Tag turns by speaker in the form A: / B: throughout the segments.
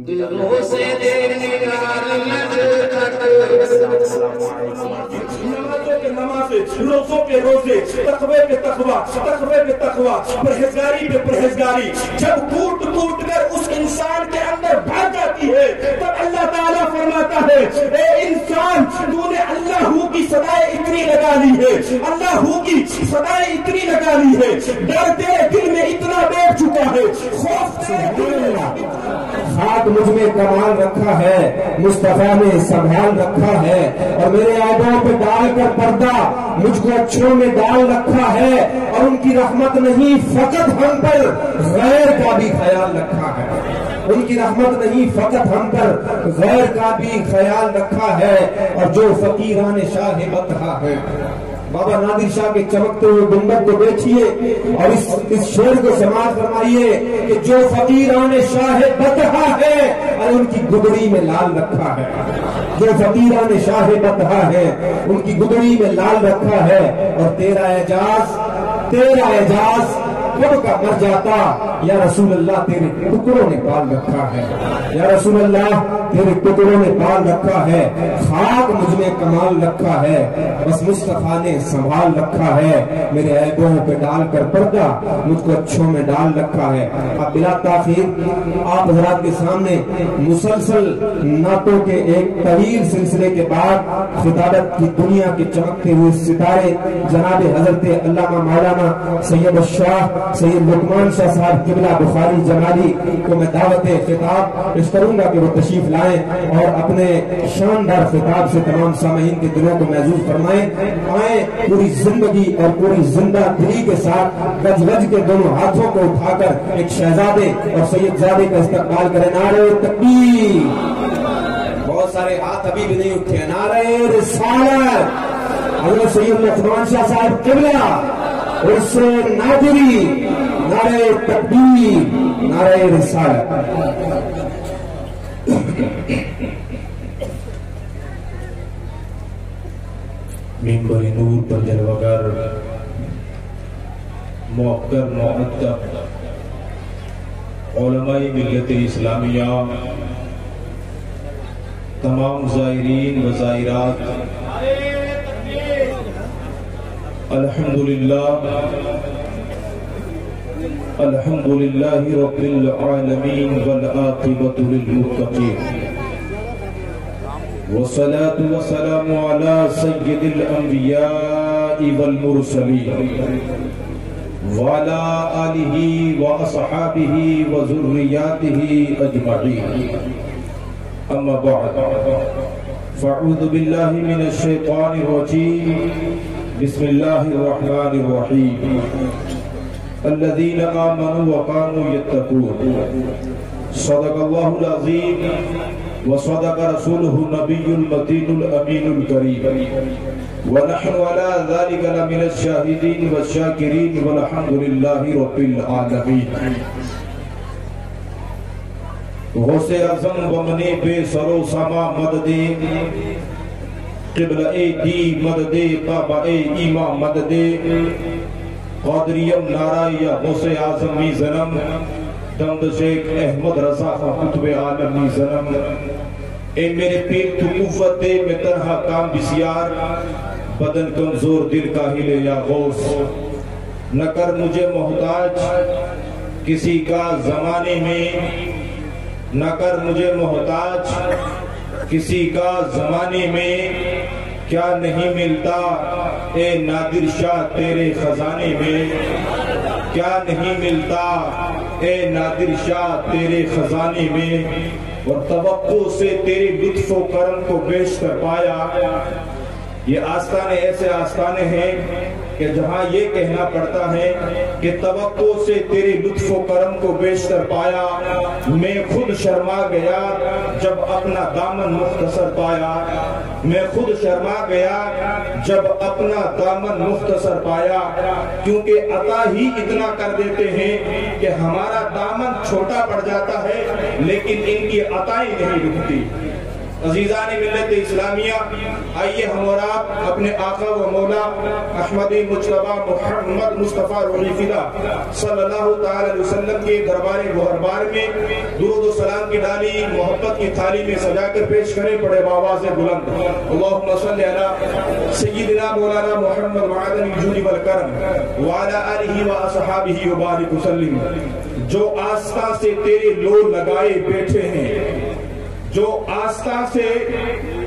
A: دلوں سے نمازوں کے نمازیں، روزوں کے روزے، تقوی پہ تقوی، تقوی پہ تقوی، پرہیزگاری پہ پرہیزگاری جب ٹوٹ ٹوٹ کر اس انسان کے اندر بھر جاتی ہے تب اللہ تعالیٰ فرماتا ہے اے انسان تو نے اللہ کی صدائے اتنی لگا لی ہے، اللہ کی صدائے اتنی لگا لی ہے، ڈر تیرے دل میں اتنا بیٹھ چکا ہے، خوف تیرے دل میں
B: خاک مجھ میں کمال رکھا ہے، مصطفیٰ نے سنبھال رکھا ہے، اور میرے عیبوں پہ ڈال کر پردہ مجھ کو اچھوں میں ڈال رکھا ہے، اور ان کی رحمت نہیں فقط ہم پر غیر کا بھی خیال رکھا ہے، ان کی رحمت نہیں فقط ہم پر غیر کا بھی خیال رکھا ہے، اور جو فقیران شاہ بطحا ہے۔ بابا نادر شاہ کے چمکتے ہوئے گنبد کو دیکھیے اور اس شعر کو سماعت فرمائیے کہ جو فقیران شاہ بطحا ہے اور ان کی گدڑی میں لال رکھا ہے، جو فقیران شاہ بطحا ہے ان کی گدڑی میں لال رکھا ہے، اور تیرا اعجاز کب کا مر جاتا یا رسول اللہ تیرے ٹکڑوں نے پال رکھا ہے، یا رسول اللہ تیرے ٹکڑوں نے پال رکھا ہے، خاک مجھ میں کمال رکھا ہے، بس مصطفیٰ نے سنبھال رکھا ہے، میرے عیبوں پہ ڈال کر پردہ مجھ کو اچھوں میں ڈال رکھا ہے۔ اب بلا تاخیر آپ حضرات کے سامنے مسلسل نعتوں کے ایک طویل سلسلے کے بعد خطابت کی دنیا کے چمکتے ہوئے ستارے جناب حضرت علامہ مولانا سید الشاہ سید لقمان شاہ صاحب قبلہ بخاری جمالی کو میں دعوت خطاب پیش کروں گا کہ وہ تشریف لائیں اور اپنے شاندار خطاب سے تمام سامعین کے دلوں کو محظوظ فرمائیں، آئیں پوری زندگی اور پوری زندہ دلی کے ساتھ گج گج کے دونوں ہاتھوں کو اٹھا کر ایک شہزادے اور سید زادے کا استقبال کریں۔ نعرہ تکبیر، بہت سارے ہاتھ ابھی بھی نہیں اٹھے، نعرہ رسالت، حضرت سید لقمان شاہ صاحب قبلہ اس نادری، نعرہ تکبیر، نعرہ رسالت۔
C: منبر نور پر جلوگر موقر معدب علماء ملت اسلامیہ، تمام زائرین و زائرات، الحمدللہ رب العالمین والعاقبۃ للمتقین، والصلاة والسلام على سید الانبیاء والمرسلین وعلى آلہ واصحابہ وذریاتہ اجمعین، اما بعد فاعوذ باللہ من الشیطان الرجیم، بسم اللہ الرحمن الرحیم، الذین آمنوا وکانوا یتقون، صدق اللہ العظیم وصدق رسولہ النبی المتین الامین الکریم، ونحن على ذلك لمن الشاہدین والشاکرین والحمد للہ رب العالمین۔ غوث اعظم بمنے بے سر و سما مددے، قبلہ دی مددے، کعبہ ایمہ مددے، قادریم نارائیہ غوث اعظمی زنم، دمد شیخ احمد رضا قطب عالمی زنم، اے میرے پیر تو قوت دے میں تنہا کام بسیار، بدن کمزور دل کاہلے یا غوث، نہ کر مجھے محتاج کسی کا زمانے میں، نہ کر مجھے محتاج کسی کا زمانے میں، کیا نہیں ملتا اے نادر شاہ تیرے خزانے میں، کیا نہیں ملتا اے نادر شاہ تیرے خزانے میں، اور توقع سے تیرے لطف و کرم کو بیشتر پایا۔ یہ آستانے ایسے آستانے ہیں کہ جہاں یہ کہنا پڑتا ہے کہ توقع سے تیرے لطف و کرم کو بیشتر پایا، میں خود شرما گیا جب اپنا دامن مختصر پایا، میں خود شرما گیا جب اپنا دامن مختصر پایا، کیونکہ عطا ہی اتنا کر دیتے ہیں کہ ہمارا دامن چھوٹا پڑ جاتا ہے لیکن ان کی عطائیں نہیں رکتی۔ عزیزان ملت اسلامیہ، آئیے ہم اور آپ اپنے آقا و مولا احمد مجتبی محمد مصطفیٰ روحی فدا صلی اللہ تعالی علیہ وسلم کے دربار گہربار میں درود و سلام کی ڈالی محبت کی تھالی میں سجا کر پیش کریں پڑے بآواز بلند اللہم صلی علی سیدنا مولانا محمد معدن الجود والکرم وعلی آلہ و اصحابہ وبارک وسلم۔ جو آستہ سے تیرے لو لگائے بیٹھے ہیں، جو آستہ سے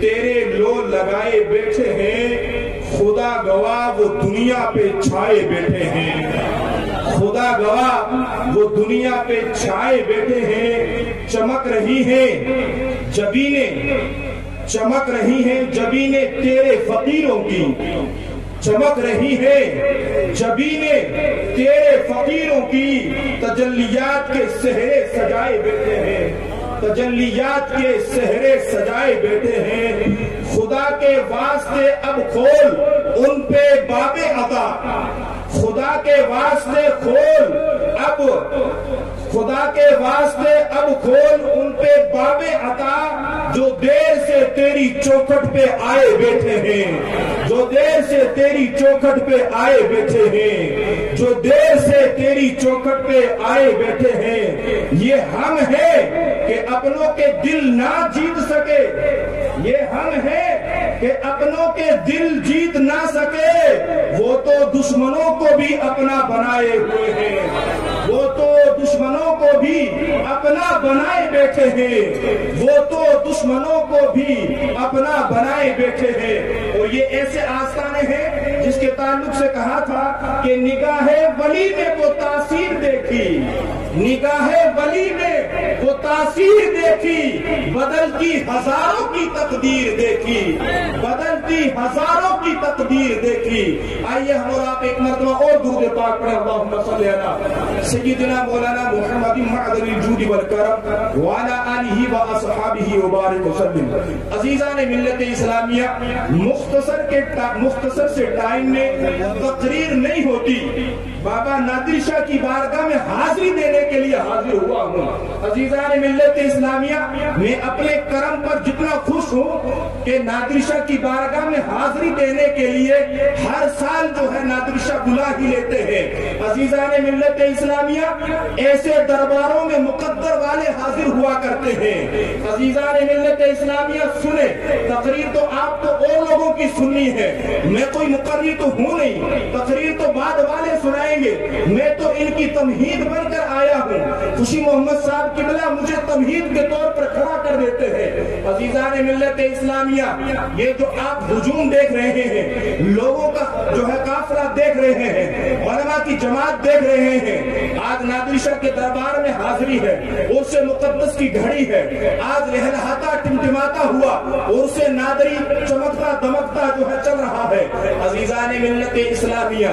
C: تیرے لو لگائے بیٹھے ہیں، خدا گواہ وہ دنیا پہ چھائے بیٹھے ہیں، خدا گواہ وہ دنیا پہ چھائے بیٹھے ہیں۔ چمک رہی ہیں جبینیں، چمک رہی ہیں جبینیں تیرے فقیروں کی، چمک رہی ہے جبینیں تیرے فقیروں کی، تجلیات کے سہرے سجائے بیٹھے ہیں، تجلیات کے سہرے سجائے بیٹھے ہیں۔ خدا کے واسطے اب کھول ان پہ باب عطا، خدا کے واسطے کھول اب، خدا کے واسطے اب کھول ان پہ باب عطا، جو دیر سے تیری چوکھٹ پہ آئے بیٹھے ہیں، جو دیر سے تیری چوکھٹ پہ آئے بیٹھے ہیں، جو دیر سے تیری چوکھٹ پہ آئے بیٹھے ہیں۔ یہ ہم ہیں کہ اپنوں کے دل نہ جیت سکے، یہ ہم ہیں کہ اپنوں کے دل جیت نہ سکے، وہ تو دشمنوں کو بھی اپنا بنائے ہوئے ہیں، وہ تو دشمنوں کو بھی اپنا بنائے بیٹھے ہیں، وہ تو دشمنوں کو بھی اپنا بنائے بیٹھے ہیں۔ اور یہ ایسے آستانے ہیں جس کے تعلق سے کہا تھا کہ نگاہ ولی نے وہ تاثیر دیکھی، نگاہ ولی نے وہ تاثیر دیکھی، بدلتی ہزاروں کی تقدیر دیکھی، بدلتی ہزاروں کی تقدیر دیکھی۔ آئیے ہم اور آپ ایک مرتبہ اور درود پاک پڑھیں، اللہم صلی علی سیدنا مولانا محمد معدن الجود والکرم وعلی آلہ و اصحابہ وبارک وسلم۔ عزیزان ملت اسلامیہ، مختصر سے ٹائم میں تقریر نہیں ہوتی، بابا نادر شاہ کی بارگاہ میں حاضری دینے کے لیے حاضر ہوا ہوں۔ عزیزان ملت اسلامیہ، میں اپنے کرم پر جتنا خوش ہوں کہ نادر شاہ کی بارگاہ میں حاضری دینے کے لیے ہر سال جو ہے نادر شاہ بلا ہی لیتے ہیں۔ عزیزان ملت اسلامیہ، ایسے درباروں میں مقدر والے حاضر ہوا کرتے ہیں۔ عزیزان ملت اسلامیہ سنیں، تقریر تو آپ تو اور لوگوں کی سننی ہے، میں کوئی مقرر تو ہوں نہیں، تقریر تو بعد والے سنائیں گے، میں تو ان کی تمہید بن کر آیا ہوں۔ خوشی محمد صاحب قبلہ مجھے تمہید کے طور پر کھڑا کر دیتے ہیں۔ عزیزان ملت اسلامیہ، یہ جو آپ ہجوم دیکھ رہے ہیں، لوگوں کا جو ہے قافلہ دیکھ رہے ہیں، علماء کی جماعت دیکھ رہے ہیں، آج نادر شاہ کے دربار میں حاضری ہے، عرس مقدس کی گھڑی ہے، آج لہلہاتا ٹمٹماتا ہوا عرس نادری چمکتا دمکتا جو ہے چل رہا ہے۔ عزیزان ملت اسلامیہ،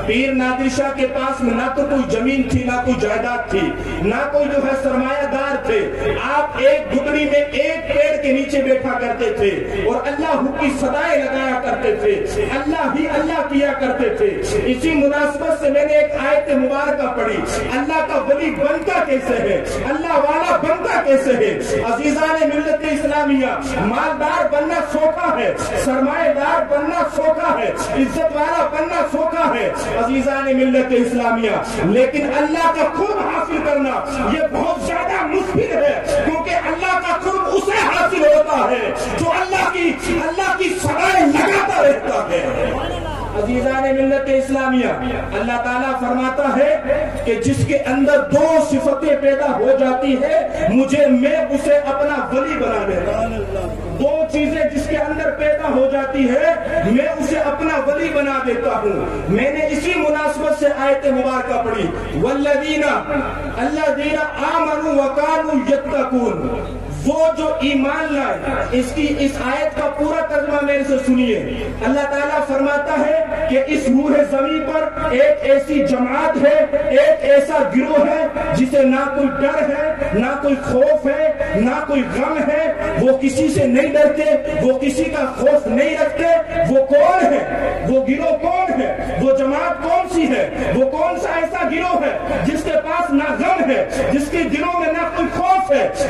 C: پیر نادر شاہ کے پاس میں نہ تو کوئی زمین تھی، نہ کوئی جائیداد تھی، نہ کوئی جو ہے سرمایہ دار تھے۔ آپ ایک گھٹڑی میں ایک پیڑ کے نیچے بیٹھا کرتے تھے اور اللہ کی صدائیں لگایا کرتے تھے، اللہ ہی اللہ کیا کرتے تھے۔ اسی مناسبت سے میں نے ایک آیت مبارکہ پڑھی، اللہ کا ولی بنتا کیسے ہے، اللہ والا بنتا کیسے ہے۔ عزیزان ملت اسلامیہ، مالدار بننا سوکھا ہے، سرمایہ دار بننا سوکھا ہے، عزت والا بننا سوکھا ہے عزیزان ملت اسلامیہ، لیکن اللہ کا قرب حاصل کرنا یہ بہت زیادہ مشکل ہے، کیونکہ اللہ کا قرب اسے حاصل ہوتا ہے جو اللہ کی صدائیں لگاتا رہتا ہے۔ عزیزان ملت اسلامیہ، اللہ تعالیٰ فرماتا ہے کہ جس کے اندر دو صفتیں پیدا ہو جاتی ہے میں اسے اپنا ولی بنا دیتا ہوں۔ دو چیزیں جس کے اندر پیدا ہو جاتی ہے میں اسے اپنا ولی بنا دیتا ہوں۔ میں نے اسی مناسبت سے آیت مبارکہ پڑھی، والذین الذین آمنوا وکانوا یتقون، وہ جو ایمان لائے۔ اس آیت کا پورا ترجمہ میرے سے سنیے۔ اللہ تعالیٰ فرماتا ہے کہ اس روح زمین پر ایک ایسی جماعت ہے، ایک ایسا گروہ ہے جسے نہ کوئی ڈر ہے، نہ کوئی خوف ہے، نہ کوئی غم ہے، وہ کسی سے نہیں ڈرتے، وہ کسی کا خوف نہیں رکھتے۔ وہ کون ہے؟ وہ گروہ کون ہے؟ وہ جماعت کون سی ہے؟ وہ کون سا ایسا گروہ ہے جس کے پاس نہ غم ہے، جس کے دلوں میں نہ کوئی خوف ہے؟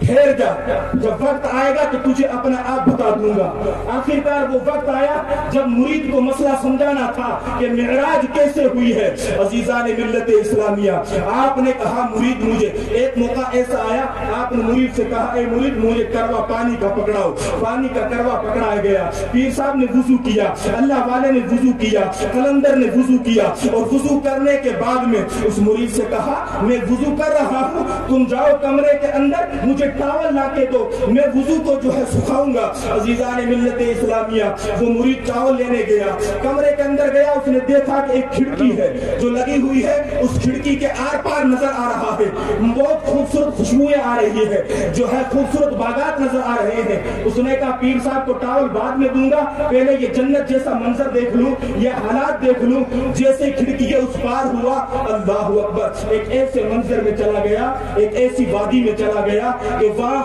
A: ٹھہر جا, جب وقت آئے گا تو تجھے اپنا آپ بتا دوں گا. آخرکار وہ وقت آیا جب مرید کو مسئلہ سمجھانا تھا کہ معراج کیسے ہوئی ہے. عزیزان ملت اسلامیہ, آپ نے کہا مرید مجھے, ایک موقع ایسا آیا آپ نے مرید سے کہا اے مرید مجھے کروا پانی کا پکڑاؤ. پانی کا کروا پکڑایا گیا. پیر صاحب نے وضو کیا, اللہ والے نے وضو کیا, قلندر نے وضو کیا, اور وضو کرنے کے بعد میں اس مرید سے کہا میں وضو کر رہا ہوں, تم جاؤ کمرے کے اندر مجھے ٹاول لا کے دو, میں وضو کو جو ہے سکھاؤں گا. عزیزان ملت اسلامیہ, وہ مرید ٹاول لینے گیا, کمرے کے اندر گیا, اس نے دیکھا کہ ایک کھڑکی ہے جو لگی ہوئی ہے, اس کھڑکی کے آر پار نظر آ رہا ہے, بہت خوبصورت خوشبوئیں آ رہی ہے, جو ہے خوبصورت باغات نظر آ رہے ہیں. اس نے کہا پیر صاحب کو ٹاول بعد میں دوں گا, پہلے یہ جنت جیسا منظر دیکھ لوں, یہ حالات دیکھ لوں. جیسے کھڑکی کے اس پار ہوا, اللہ اکبر, ایک ایسے منظر میں چلا گیا, ایک ایسی وادی میں چلا گیا کہ وہاں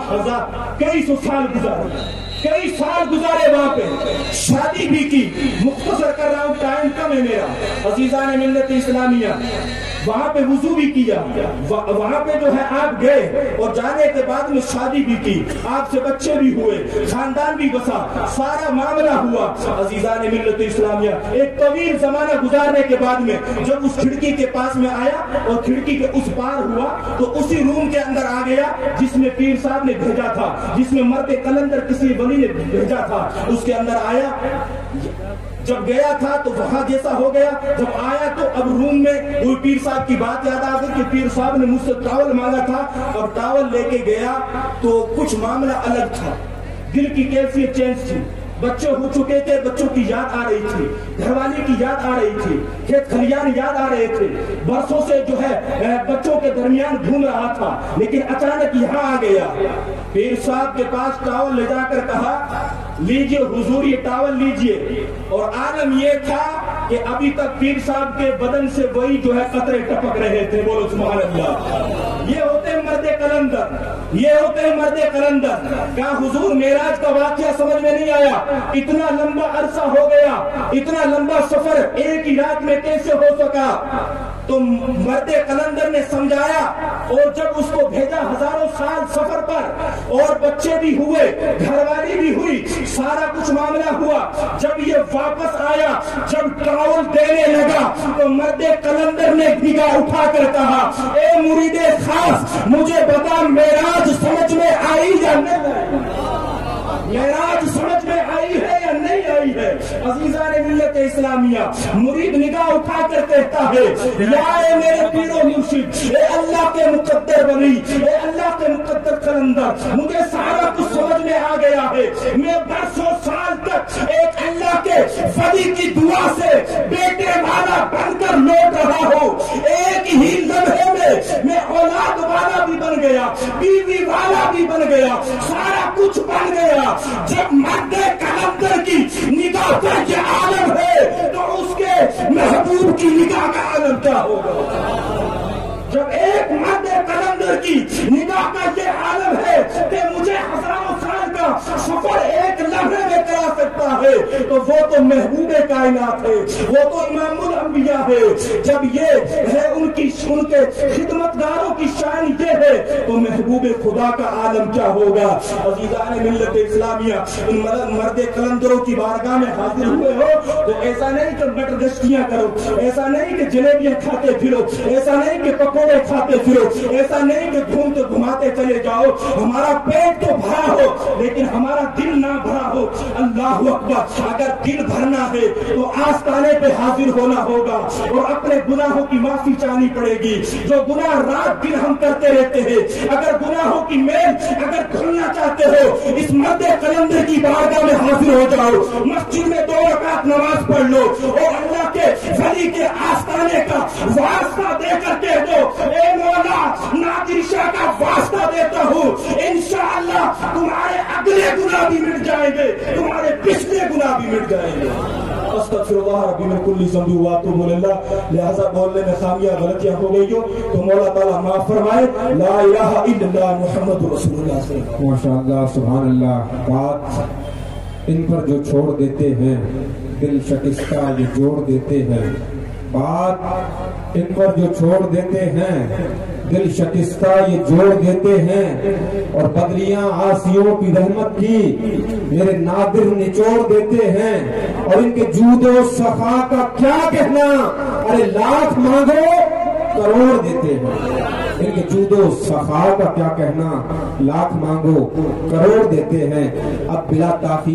A: کئی سو سال گزارے, کئی سال گزارے وہاں پہ, شادی بھی کی. مختصر کر رہا ہوں, ٹائم کم ہے میرا. عزیزان ملت اسلامیہ, وہاں پہ وضو بھی کیا, وہاں پہ جو ہے آپ گئے, اور جانے کے بعد میں شادی بھی کی, آپ سے بچے بھی ہوئے, خاندان بھی بسا, سارا معاملہ ہوا. عزیزان ملت اسلامیہ, ایک طویل زمانہ گزارنے کے بعد میں جب اس کھڑکی کے پاس میں آیا اور کھڑکی کے اس پار ہوا, تو اسی روم کے اندر آ گیا جس میں پیر صاحب نے بھیجا تھا, جس میں مرد قلندر کسی ولی نے بھیجا تھا. اس کے اندر آیا, جب گیا تھا تو وہاں جیسا ہو گیا, جب آیا تو اب روم میں وہ پیر صاحب کی بات یاد آ گئی کہ پیر صاحب نے مجھ سے ٹاول مانگا تھا, اور ٹاول لے کے گیا تو کچھ معاملہ الگ تھا. دل کی کیفیت چینج تھی, بچے ہو چکے تھے, بچوں کی یاد آ رہی تھی, گھر والی کی یاد آ رہی تھی, کھیت کھلیان یاد آ رہے تھے, برسوں سے جو ہے بچوں کے درمیان گھوم رہا تھا, لیکن اچانک یہاں آ گیا. پیر صاحب کے پاس ٹاول لے جا کر کہا لیجئے حضور یہ ٹاول لیجئے. اور عالم یہ تھا کہ ابھی تک پیر صاحب کے بدن سے وہی جو ہے قطرے ٹپک رہے تھے. بولو سبحان اللہ. یہ ہوتے ہیں مرد قلندر, یہ ہوتے ہیں مرد قلندر. کہا حضور معراج کا واقعہ سمجھ میں نہیں آیا, اتنا لمبا عرصہ ہو گیا, اتنا لمبا سفر ایک ہی رات میں کیسے ہو سکا؟ تو مرد قلندر نے سمجھایا, اور جب اس کو بھیجا ہزاروں سال سفر پر, اور بچے بھی ہوئے, گھر والی بھی ہوئی, سارا کچھ معاملہ ہوا. جب یہ واپس آیا, جب ٹاول دینے لگا, تو مرد قلندر نے نگاہ اٹھا کر کہا اے مرید خاص مجھے بتا معراج سمجھ میں آئی یا نہیں, معراج سمجھ میں آئی ہے یا نہیں آئی ہے؟ عزیزان ملت اسلامیہ, مرید نگاہ اٹھا کر کہتا ہے یا اے میرے پیر و مرشد, اے اللہ کے مقدر ولی, اے اللہ کے مقدر قلندر, مجھے سارا کچھ سمجھ میں آ گیا ہے. میں برسوں سال تک ایک اللہ کے ولی کی دعا سے بیٹے والا بن کر لوٹ رہا ہوں, ایک ہی لمحے میں اولاد والا بھی بن گیا, بیوی والا بھی بن گیا, سارا کچھ بن گیا. جب مرد قلندر کی نگاہ پر یہ عالم ہے تو اس کے محبوب کی نگاہ کا عالم کیا ہوگا؟ جب ایک مرد قلندر کی نگاہ کا یہ عالم ہے کہ مجھے ہزاروں سال کا سفر ایک لمحے میں کرا سکتا ہے, تو وہ تو محبوب کائنات ہے, وہ تو امام الانبیاء ہے. جب یہ ہے ان کے خدمت گاروں کی شان یہ ہے, تو محبوب خدا کا عالم کیا ہوگا؟ عزیزان ملت اسلامیہ, ان مرد قلندروں کی بارگاہ میں حاضر ہوئے ہو تو ایسا نہیں کہ مٹر گشتیاں کرو, ایسا نہیں کہ جلیبیاں کھاتے پھرو, ایسا نہیں کہ پکوڑے کھاتے پھرو, ایسا نہیں کہ گھومتے گھماتے چلے جاؤ. ہمارا پیٹ تو بھرا ہو لیکن ہمارا دل نہ بھرا ہو. اللہ اکبر. اگر دل بھرنا ہے تو آستانے پہ حاضر ہونا ہوگا اور اپنے گناہوں کی معافی چاہنی پڑے گی. جو گناہ رات دن ہم کرتے رہتے ہیں, اگر گناہوں کی میل اگر دھلنا چاہتے ہو, اس مرد قلندر کی بارگاہ میں حاضر ہو جاؤ, مسجد میں 2 رکعت نماز پڑھ لو, اور اللہ کے ولی کے آستانے کا واسطہ دے کر کہہ دو اے مولا نادر شاہ کا واسطہ دیتا ہوں, انشاءاللہ تمہارے اگلے گناہ بھی مٹ جائیں گے, تمہارے پچھلے گناہ بھی مٹ جائیں گے. استغفر اللہ ربی من کل ذنب واتوب الیہ. لہذا بولنے میں خامیاں غلطیاں ہو گئی ہو تو مولا تعالیٰ معاف فرمائے. لا الہ الا اللہ محمد رسول اللہ صلی اللہ علیہ وسلم.
B: ماشاءاللہ سبحان اللہ. بات ان پر جو چھوڑ دیتے ہیں دل شکستہ یہ جوڑ دیتے ہیں, بات ان پر جو چھوڑ دیتے ہیں دل شکستہ یہ جوڑ دیتے ہیں اور بدلیاں آسیوں کی رحمت کی میرے نادر نچوڑ دیتے ہیں اور ان کے جود و سخا کا کیا کہنا ارے لاکھ مانگو کروڑ دیتے ہیں ان کے جود و سخا کا کیا کہنا لاکھ مانگو کروڑ دیتے ہیں اب بلا تاخیر